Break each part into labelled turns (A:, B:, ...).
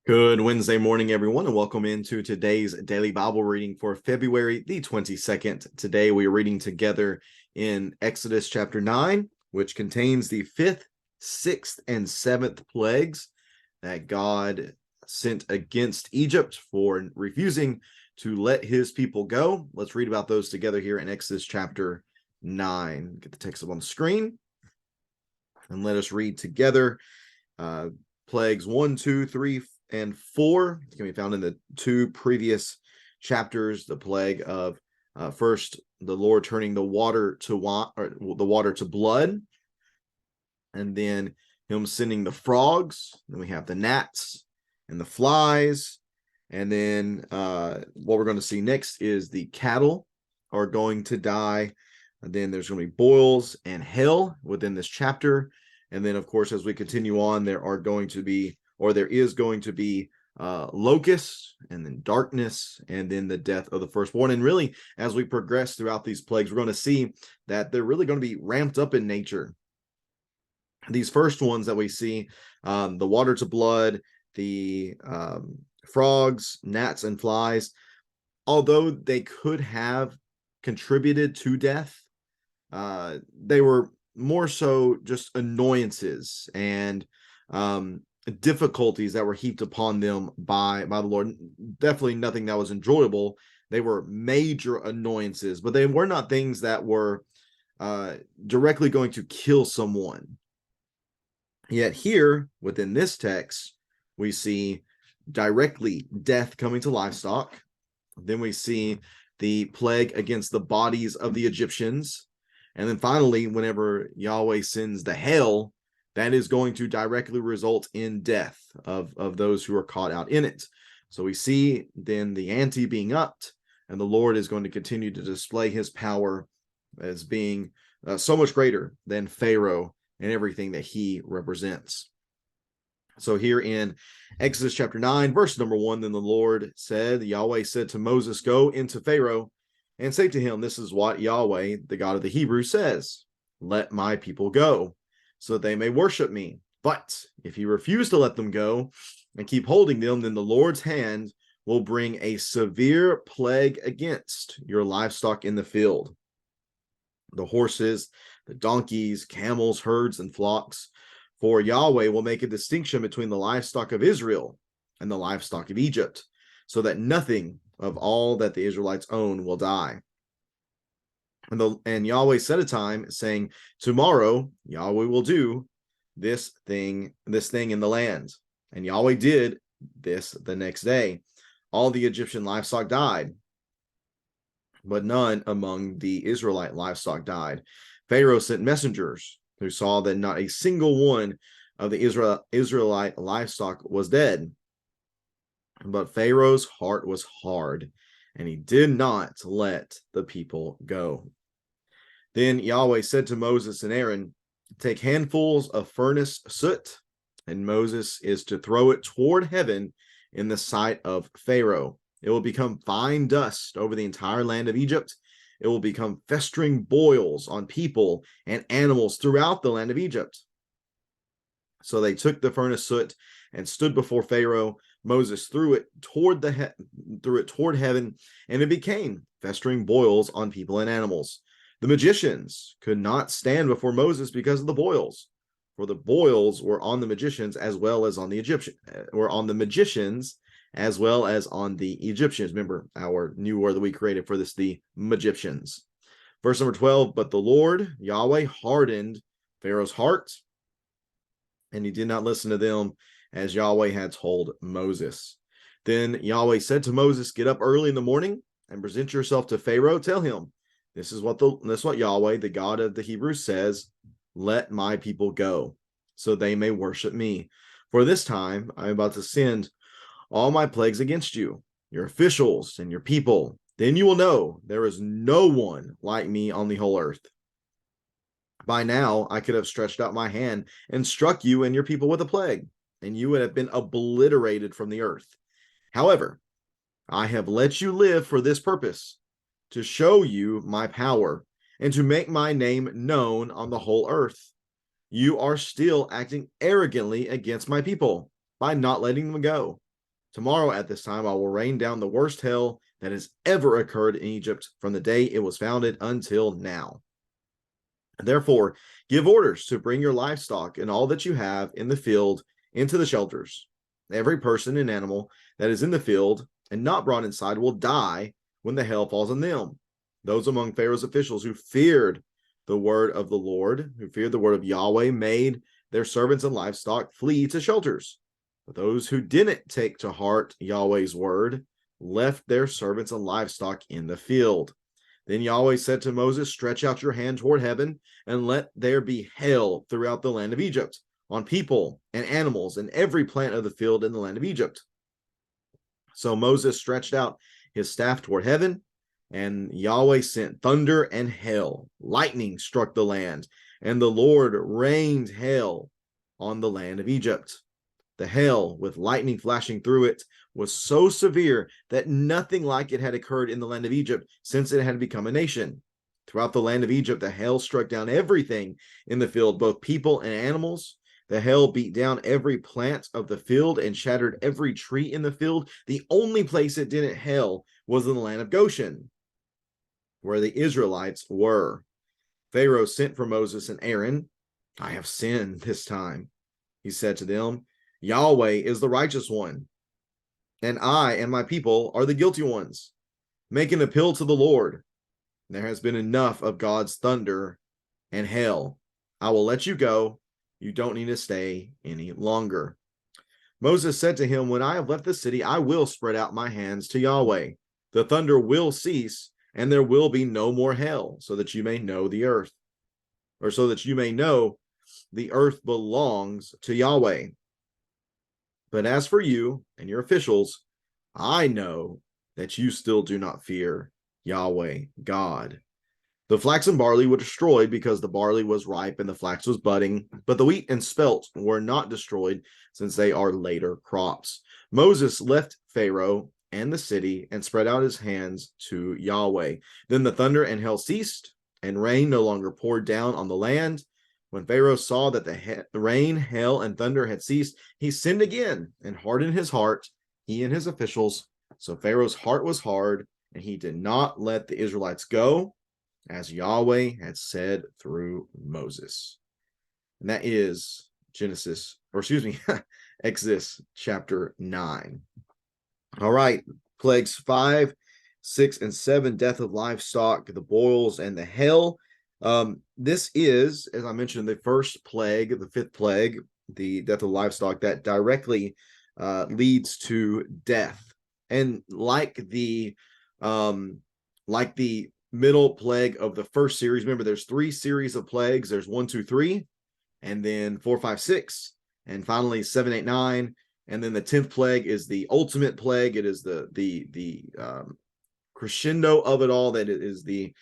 A: Good Wednesday morning, everyone, and welcome into today's daily Bible reading for February the 22nd. Today we are reading together in Exodus chapter 9, which contains the 5th, 6th, and 7th plagues that God sent against Egypt for refusing to let his people go. Let's read about those together here in Exodus chapter 9. Get the text up on the screen, and let us read together plagues 1, 2, 3, and 4. It's going to be found in the two previous chapters. The plague of first the Lord turning the water to wine, or the water to blood, and then him sending the frogs. Then we have the gnats and the flies, and then what we're going to see next is the cattle are going to die. And then there's going to be boils and hail within this chapter. And then, of course, as we continue on, there is going to be locusts, and then darkness, and then the death of the firstborn. And really, as we progress throughout these plagues, we're going to see that they're really going to be ramped up in nature. These first ones that we see, the water to blood, the frogs, gnats, and flies, although they could have contributed to death, they were more so just annoyances and difficulties that were heaped upon them by the Lord. Definitely nothing that was enjoyable. They were major annoyances, but they were not things that were directly going to kill someone. Yet here, within this text, we see directly death coming to livestock. Then we see the plague against the bodies of the Egyptians. And then finally, whenever Yahweh sends the hail, that is going to directly result in death of those who are caught out in it. So we see then the ante being upped, and the Lord is going to continue to display his power as being so much greater than Pharaoh and everything that he represents. So here in Exodus chapter 9, verse number 1, then the Lord said, Yahweh said to Moses, go into Pharaoh and say to him, this is what Yahweh, the God of the Hebrews, says, let my people go, so that they may worship me. But if you refuse to let them go and keep holding them, then the Lord's hand will bring a severe plague against your livestock in the field, the horses, the donkeys, camels, herds, and flocks. For Yahweh will make a distinction between the livestock of Israel and the livestock of Egypt, so that nothing of all that the Israelites own will die. And Yahweh set a time, saying, tomorrow Yahweh will do this thing in the land. And Yahweh did this the next day. All the Egyptian livestock died, but none among the Israelite livestock died. Pharaoh sent messengers who saw that not a single one of the Israelite livestock was dead. But Pharaoh's heart was hard, and he did not let the people go. Then Yahweh said to Moses and Aaron, take handfuls of furnace soot, and Moses is to throw it toward heaven in the sight of Pharaoh. It will become fine dust over the entire land of Egypt. It will become festering boils on people and animals throughout the land of Egypt. So they took the furnace soot and stood before Pharaoh. Moses threw it toward heaven, and it became festering boils on people and animals. The magicians could not stand before Moses because of the boils, for the boils were on the magicians as well as on the Egyptians, as well as on the Egyptians. Remember our new word that we created for this, the Magyptians. Verse number 12, but the Lord, Yahweh, hardened Pharaoh's heart, and he did not listen to them as Yahweh had told Moses. Then Yahweh said to Moses, get up early in the morning and present yourself to Pharaoh. Tell him, this is what Yahweh, the God of the Hebrews, says, let my people go, so they may worship me. For this time I am about to send all my plagues against you, your officials and your people. Then you will know there is no one like me on the whole earth. By now I could have stretched out my hand and struck you and your people with a plague, and you would have been obliterated from the earth. However, I have let you live for this purpose, to show you my power and to make my name known on the whole earth. You are still acting arrogantly against my people by not letting them go. Tomorrow at this time I will rain down the worst hail that has ever occurred in Egypt from the day it was founded until now. Therefore, give orders to bring your livestock and all that you have in the field into the shelters. Every person and animal that is in the field and not brought inside will die when the hail falls on them. Those among Pharaoh's officials who feared the word of the Lord, who feared the word of Yahweh, made their servants and livestock flee to shelters. But those who didn't take to heart Yahweh's word left their servants and livestock in the field. Then Yahweh said to Moses, stretch out your hand toward heaven and let there be hail throughout the land of Egypt, on people and animals and every plant of the field in the land of Egypt. So Moses stretched out his staff toward heaven, and Yahweh sent thunder and hail. Lightning struck the land, and the Lord rained hail on the land of Egypt. The hail, with lightning flashing through it, was so severe that nothing like it had occurred in the land of Egypt since it had become a nation. Throughout the land of Egypt, the hail struck down everything in the field, both people and animals. The hail beat down every plant of the field and shattered every tree in the field. The only place it didn't hail was in the land of Goshen, where the Israelites were. Pharaoh sent for Moses and Aaron. I have sinned this time, he said to them. Yahweh is the righteous one, and I and my people are the guilty ones. Make an appeal to the Lord. There has been enough of God's thunder and hail. I will let you go. You don't need to stay any longer. Moses said to him, when I have left the city, I will spread out my hands to Yahweh. The thunder will cease, and there will be no more hail, so that you may know the earth, or so that you may know the earth belongs to Yahweh. But as for you and your officials, I know that you still do not fear Yahweh God. The flax and barley were destroyed because the barley was ripe and the flax was budding, but the wheat and spelt were not destroyed since they are later crops. Moses left Pharaoh and the city and spread out his hands to Yahweh. Then the thunder and hail ceased, and rain no longer poured down on the land. When Pharaoh saw that the rain, hail, and thunder had ceased, he sinned again and hardened his heart, he and his officials. So Pharaoh's heart was hard, and he did not let the Israelites go, as Yahweh had said through Moses. And that is Exodus chapter 9. All right, plagues 5, 6, and 7, death of livestock, the boils, and the hail. This is, as I mentioned, the first plague, the fifth plague, the death of livestock, that directly leads to death. And like the middle plague of the first series, remember there's 3 series of plagues. There's 1, 2, 3, and then 4, 5, 6, and finally 7, 8, 9. And then the 10th plague is the ultimate plague. It is the crescendo of it all. That it is the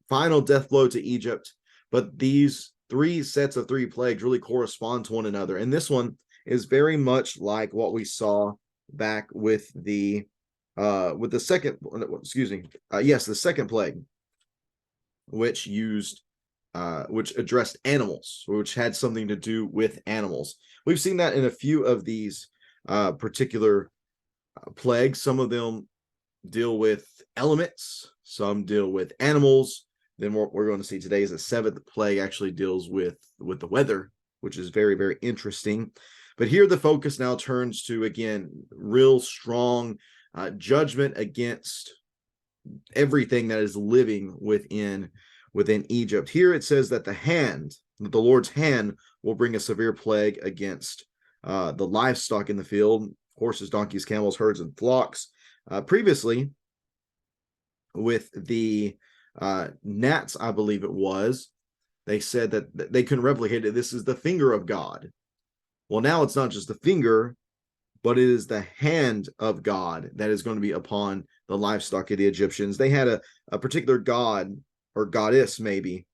A: final death blow to Egypt. But these 3 sets of 3 plagues really correspond to one another. And this one is very much like what we saw back with the second, the second plague, which addressed animals, which had something to do with animals. We've seen that in a few of these particular plagues. Some of them deal with elements, some deal with animals. Then what we're going to see today is the 7th plague actually deals with the weather, which is very, very interesting. But here the focus now turns to, again, real strong judgment against everything that is living within Egypt. Here it says that the Lord's hand will bring a severe plague against the livestock in the field, horses, donkeys, camels, herds, and flocks. Previously, with the gnats, I believe it was, they said that they couldn't replicate it. This is the finger of God. Well, now it's not just the finger, but it is the hand of God that is going to be upon the livestock of the Egyptians. They had a particular god or goddess, maybe,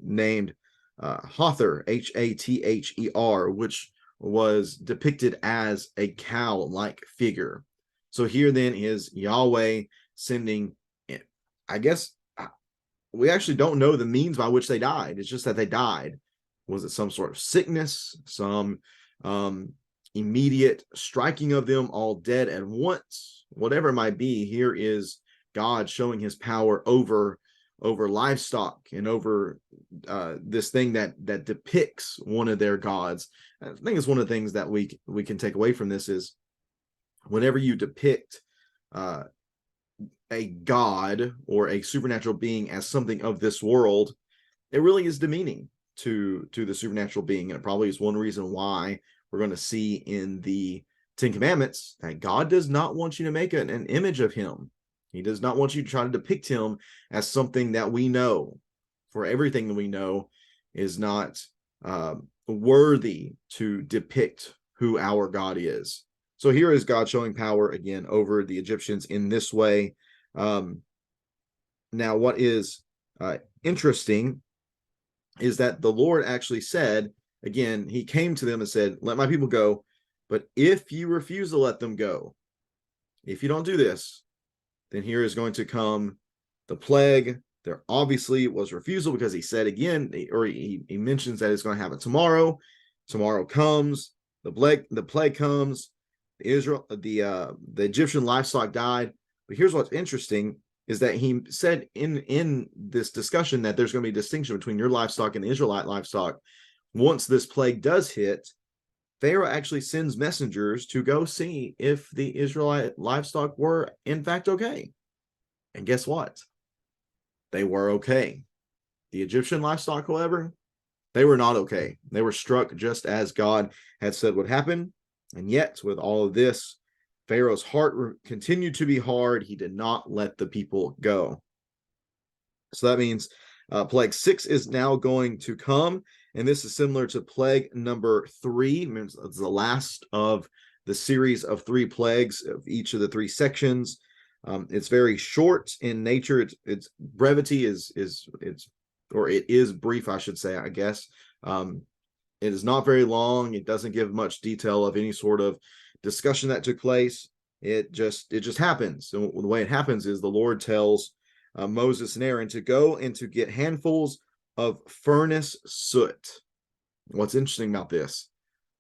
A: named Hathor, Hather, which was depicted as a cow-like figure. So here then is Yahweh sending, I guess, we actually don't know the means by which they died. It's just that they died. Was it some sort of sickness, some immediate striking of them all dead at once, whatever it might be. Here is God showing his power over livestock and over this thing that depicts one of their gods. I think it's one of the things that we can take away from this is whenever you depict a god or a supernatural being as something of this world, it really is demeaning to the supernatural being. And it probably is one reason why we're going to see in the Ten Commandments that God does not want you to make an image of him. He does not want you to try to depict him as something that we know. For everything that we know is not worthy to depict who our God is. So here is God showing power again over the Egyptians in this way. Now, what is interesting is that the Lord actually said, again, he came to them and said, let my people go. But if you refuse to let them go, if you don't do this, then here is going to come the plague. There obviously was refusal because he said again, or he mentions that it's going to happen tomorrow. Tomorrow comes, the plague comes, the Egyptian livestock died. But here's what's interesting is that he said in this discussion that there's going to be a distinction between your livestock and the Israelite livestock. Once this plague does hit, Pharaoh actually sends messengers to go see if the Israelite livestock were in fact okay. And guess what? They were okay. The Egyptian livestock, however, they were not okay. They were struck just as God had said would happen. And yet, with all of this, Pharaoh's heart continued to be hard. He did not let the people go. So that means plague 6 is now going to come. And this is similar to plague number 3. It's the last of the series of 3 plagues of each of the 3 sections. It's very short in nature. Its brevity is brief, I should say, I guess. It is not very long. It doesn't give much detail of any sort of discussion that took place. It just happens. And the way it happens is the Lord tells Moses and Aaron to go and to get handfuls of furnace soot. What's interesting about this?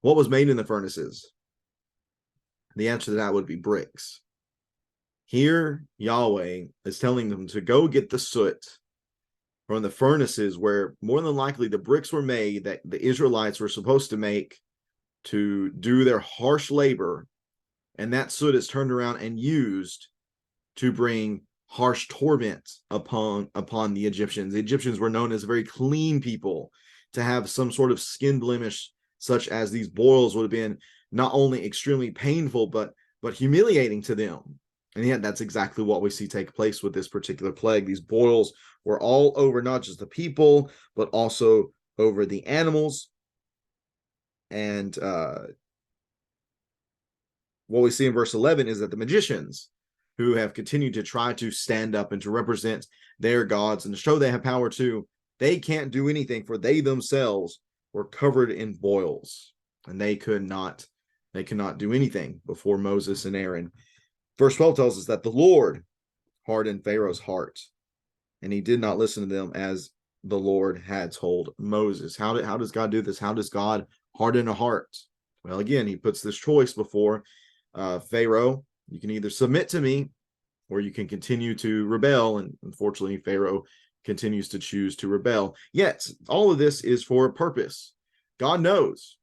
A: What was made in the furnaces? The answer to that would be bricks. Here, Yahweh is telling them to go get the soot from the furnaces where more than likely the bricks were made that the Israelites were supposed to make to do their harsh labor, and that soot is turned around and used to bring harsh torment upon the Egyptians. The Egyptians were known as very clean people. To have some sort of skin blemish such as these boils would have been not only extremely painful but humiliating to them. And yet that's exactly what we see take place with this particular plague. These boils were all over not just the people, but also over the animals. And what we see in verse 11 is that the magicians who have continued to try to stand up and to represent their gods and to show they have power too, they can't do anything, for they themselves were covered in boils, and they could not do anything before Moses and Aaron. Verse 12 tells us that the Lord hardened Pharaoh's heart, and he did not listen to them as the Lord had told Moses. How does God do this? How does God harden a heart? Well, again, he puts this choice before Pharaoh. You can either submit to me or you can continue to rebel. And unfortunately, Pharaoh continues to choose to rebel. Yet, all of this is for a purpose. God knows.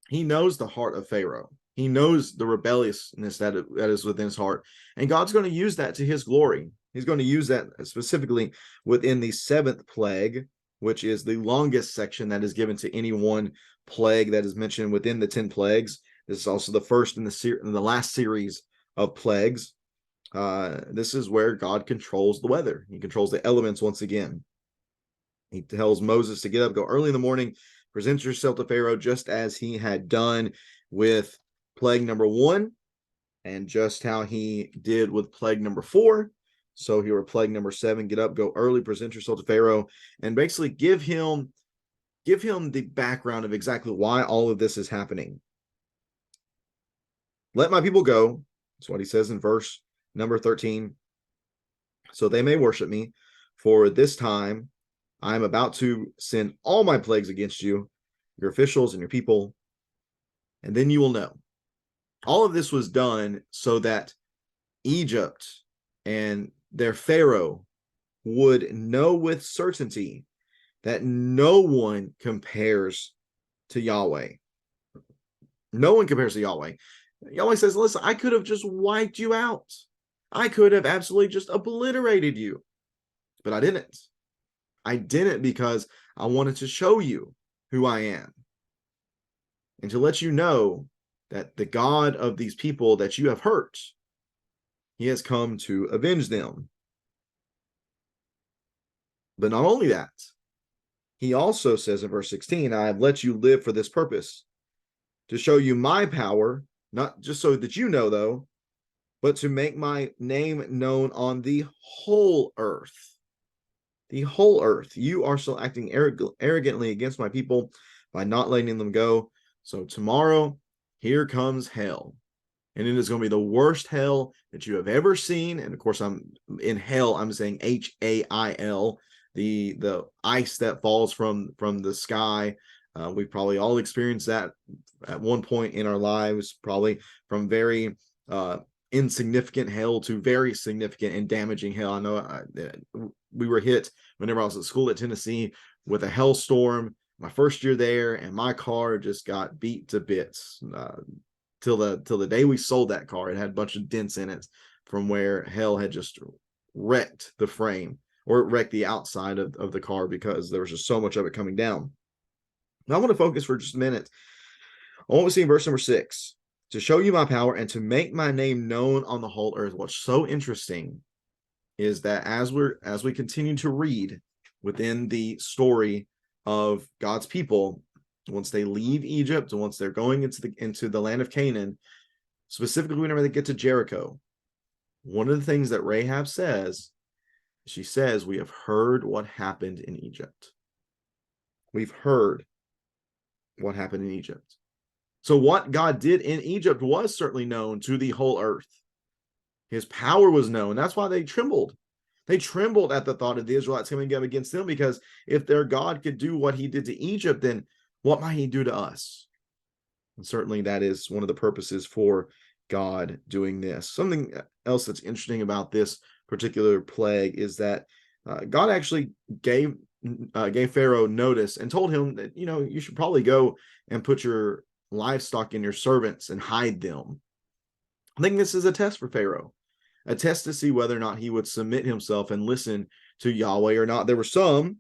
A: He knows the heart of Pharaoh. He knows the rebelliousness that is within his heart. And God's going to use that to his glory. He's going to use that specifically within the 7th plague, which is the longest section that is given to any one plague that is mentioned within the 10 plagues. This is also the first in the last series of plagues. This is where God controls the weather. He controls the elements once again. He tells Moses to get up, go early in the morning, present yourself to Pharaoh just as he had done with plague number 1 and just how he did with plague number 4. So here with plague number 7, get up, go early, present yourself to Pharaoh, and basically give him the background of exactly why all of this is happening. Let my people go. That's what he says in verse number 13. So they may worship me, for this time I am about to send all my plagues against you, your officials and your people. and then you will know. All of this was done so that Egypt and their Pharaoh would know with certainty that no one compares to Yahweh. No one compares to Yahweh. Yahweh says, listen, I could have just wiped you out. I could have absolutely just obliterated you. But I didn't. I didn't because I wanted to show you who I am. And to let you know that the God of these people that you have hurt, he has come to avenge them. But not only that, he also says in verse 16, I have let you live for this purpose, to show you my power, not just so that you know, though, but to make my name known on the whole earth. The whole earth. You are still acting arrogantly against my people by not letting them go. So tomorrow, here comes hell. And it is going to be the worst hell that you have ever seen. And of course, I'm in hell, I'm saying Hail, the ice that falls from the sky. We've probably all experienced that at one point in our lives, probably from very insignificant hail to very significant and damaging hail. I know we were hit whenever I was at school at Tennessee with a hailstorm my first year there, and my car just got beat to bits till the day we sold that car. It had a bunch of dents in it from where hail had just wrecked the frame, or it wrecked the outside of the car because there was just so much of it coming down. Now I want to focus for just a minute on what we see in verse number 6. To show you my power and to make my name known on the whole earth. What's so interesting is that as we continue to read within the story of God's people, once they leave Egypt and once they're going into the land of Canaan, specifically whenever they get to Jericho, one of the things that Rahab says, she says, we have heard what happened in Egypt. We've heard what happened in Egypt. So what God did in Egypt was certainly known to the whole earth. His power was known. That's why they trembled. They trembled at the thought of the Israelites coming up against them, because if their God could do what he did to Egypt, then what might he do to us? And certainly that is one of the purposes for God doing this. Something else that's interesting about this particular plague is that God actually gave Pharaoh notice and told him that, you should probably go and put your livestock and your servants and hide them. I think this is a test for Pharaoh, a test to see whether or not he would submit himself and listen to Yahweh or not. There were some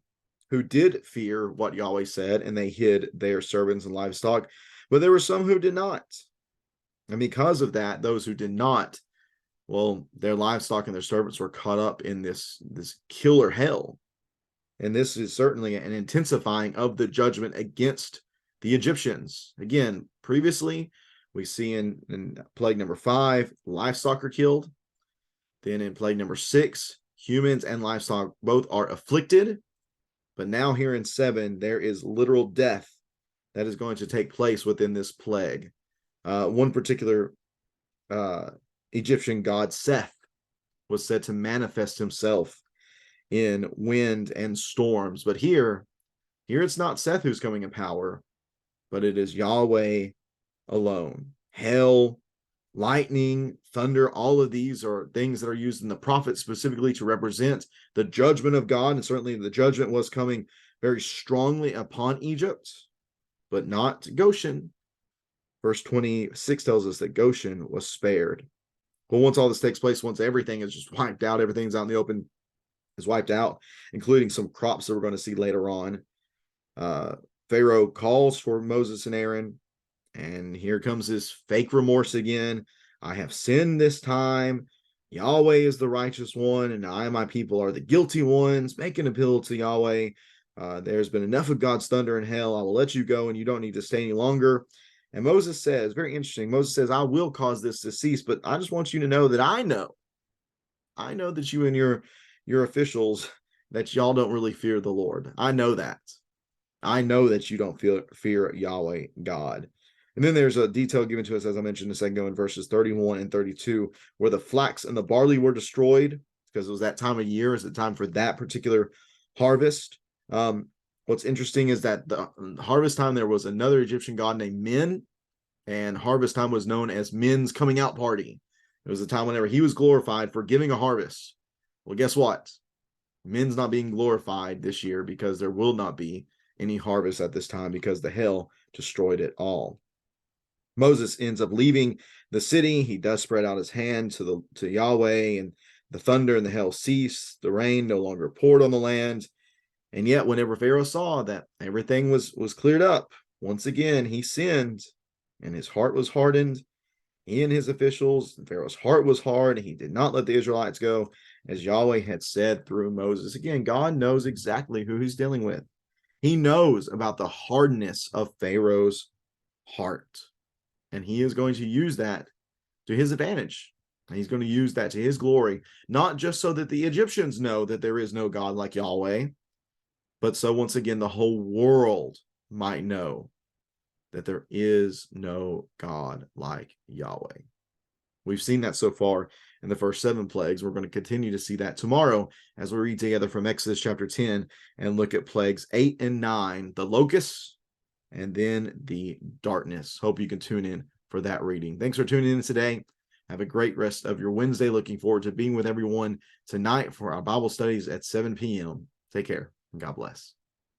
A: who did fear what Yahweh said, and they hid their servants and livestock, but there were some who did not. And because of that, those who did not, well, their livestock and their servants were caught up in this killer hell. And this is certainly an intensifying of the judgment against the Egyptians. Again, previously, we see in plague number 5, livestock are killed. Then in plague number 6, humans and livestock both are afflicted. But now here in 7, there is literal death that is going to take place within this plague. One particular Egyptian god, Seth, was said to manifest himself in wind and storms. But here it's not Seth who's coming in power, but it is Yahweh alone. Hail, lightning, thunder, all of these are things that are used in the prophets specifically to represent the judgment of God. And certainly the judgment was coming very strongly upon Egypt, but not Goshen. Verse 26 tells us that Goshen was spared. Well, once all this takes place, once everything is just wiped out, everything's out in the open, is wiped out, including some crops that we're going to see later on. Pharaoh calls for Moses and Aaron, and here comes this fake remorse again. I have sinned this time. Yahweh is the righteous one, and I and my people are the guilty ones. Make an appeal to Yahweh. There's been enough of God's thunder and hail. I will let you go, and you don't need to stay any longer. And Moses says, very interesting, Moses says, I will cause this to cease, but I just want you to know that I know that you and your officials, that y'all don't really fear the Lord. I know that. I know that you don't fear Yahweh God. And then there's a detail given to us, as I mentioned a second ago, in verses 31 and 32, where the flax and the barley were destroyed, because it was that time of year, is the time for that particular harvest. What's interesting is that the harvest time, there was another Egyptian god named Min, And harvest time was known as men's coming out party. It was a time whenever he was glorified for giving a harvest. Well, guess what? Men's not being glorified this year because there will not be any harvest at this time because the hail destroyed it all. Moses ends up leaving the city. He does spread out his hand to Yahweh, and the thunder and the hail cease. The rain no longer poured on the land. And yet, whenever Pharaoh saw that everything was cleared up, once again he sinned, and his heart was hardened. He and his officials, and Pharaoh's heart was hard, and he did not let the Israelites go, as Yahweh had said through Moses. Again, God knows exactly who he's dealing with. He knows about the hardness of Pharaoh's heart, and he is going to use that to his advantage. And he's going to use that to his glory, not just so that the Egyptians know that there is no God like Yahweh, but so once again the whole world might know that there is no God like Yahweh. We've seen that so far in the first 7 plagues. We're going to continue to see that tomorrow as we read together from Exodus chapter 10 and look at plagues 8 and 9, the locusts, and then the darkness. Hope you can tune in for that reading. Thanks for tuning in today. Have a great rest of your Wednesday. Looking forward to being with everyone tonight for our Bible studies at 7 p.m. Take care and God bless.